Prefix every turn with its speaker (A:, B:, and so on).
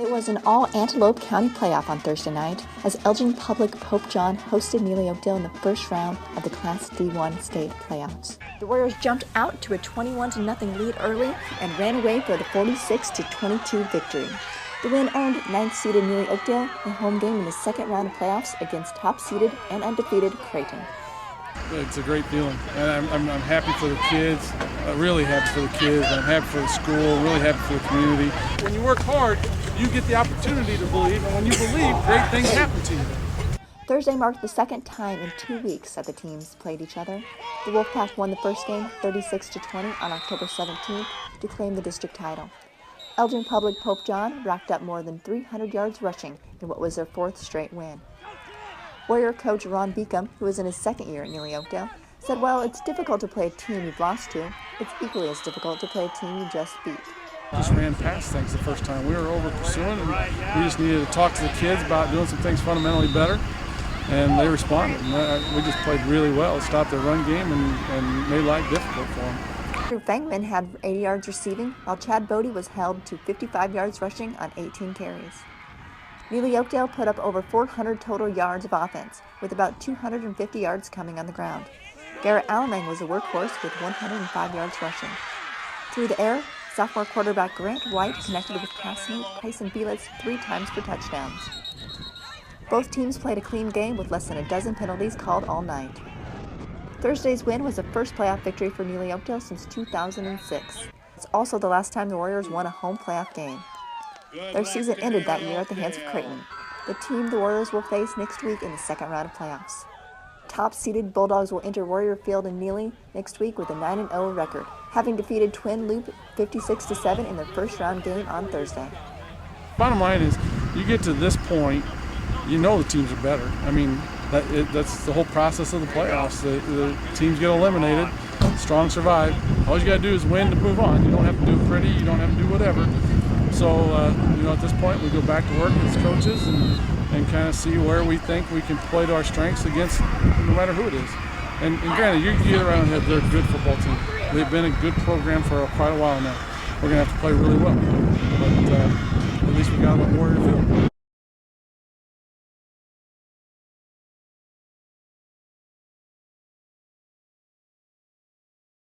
A: It was an all-Antelope County playoff on Thursday night as Elgin Public Pope John hosted Neligh-Oakdale in the first round of the Class D1 state playoffs. The Warriors jumped out to a 21-0 lead early and ran away for the 46-22 victory. The win earned 9th-seeded Neligh-Oakdale a home game in the second round of playoffs against top-seeded and undefeated Creighton.
B: It's a great feeling, and I'm happy for the kids, really happy for the kids, I'm happy for the school, really happy for the community. When you work hard, you get the opportunity to believe, and when you believe, great things happen to you.
A: Thursday marked the second time in 2 weeks that the teams played each other. The Wolfpack won the first game 36-20 on October 17th to claim the district title. Elgin Public Pope John racked up more than 300 yards rushing in what was their fourth straight win. Warrior coach Ron Beacom, who is in his second year at Neligh-Oakdale, said while it's difficult to play a team you've lost to, it's equally as difficult to play a team you just beat.
B: Just ran past things the first time. We were over pursuing, and we just needed to talk to the kids about doing some things fundamentally better, and they responded. And we just played really well, stopped their run game, and made life difficult for them.
A: Drew Fangman had 80 yards receiving, while Chad Bodie was held to 55 yards rushing on 18 carries. Neligh-Oakdale put up over 400 total yards of offense, with about 250 yards coming on the ground. Garrett Alamang was a workhorse with 105 yards rushing. Through the air, sophomore quarterback Grant White connected with classmate Tyson Felix 3 times for touchdowns. Both teams played a clean game with less than a dozen penalties called all night. Thursday's win was the first playoff victory for Neligh-Oakdale since 2006. It's also the last time the Warriors won a home playoff game. Their season ended that year at the hands of Creighton, the team the Warriors will face next week in the second round of playoffs. Top-seeded Bulldogs will enter Warrior Field in Neligh next week with a 9-0 record, having defeated Twin Loop 56-7 in their first round game on Thursday.
B: Bottom line is, you get to this point, you know the teams are better. I mean, that's the whole process of the playoffs. The teams get eliminated, strong survive. All you got to do is win to move on. You don't have to do it pretty, you don't have to do whatever. So, at this point, we go back to work as coaches and kind of see where we think we can play to our strengths against no matter who it is. And granted, you get around here, they're a good football team. They've been a good program for quite a while now. We're going to have to play really well. But at least we got them at Warrior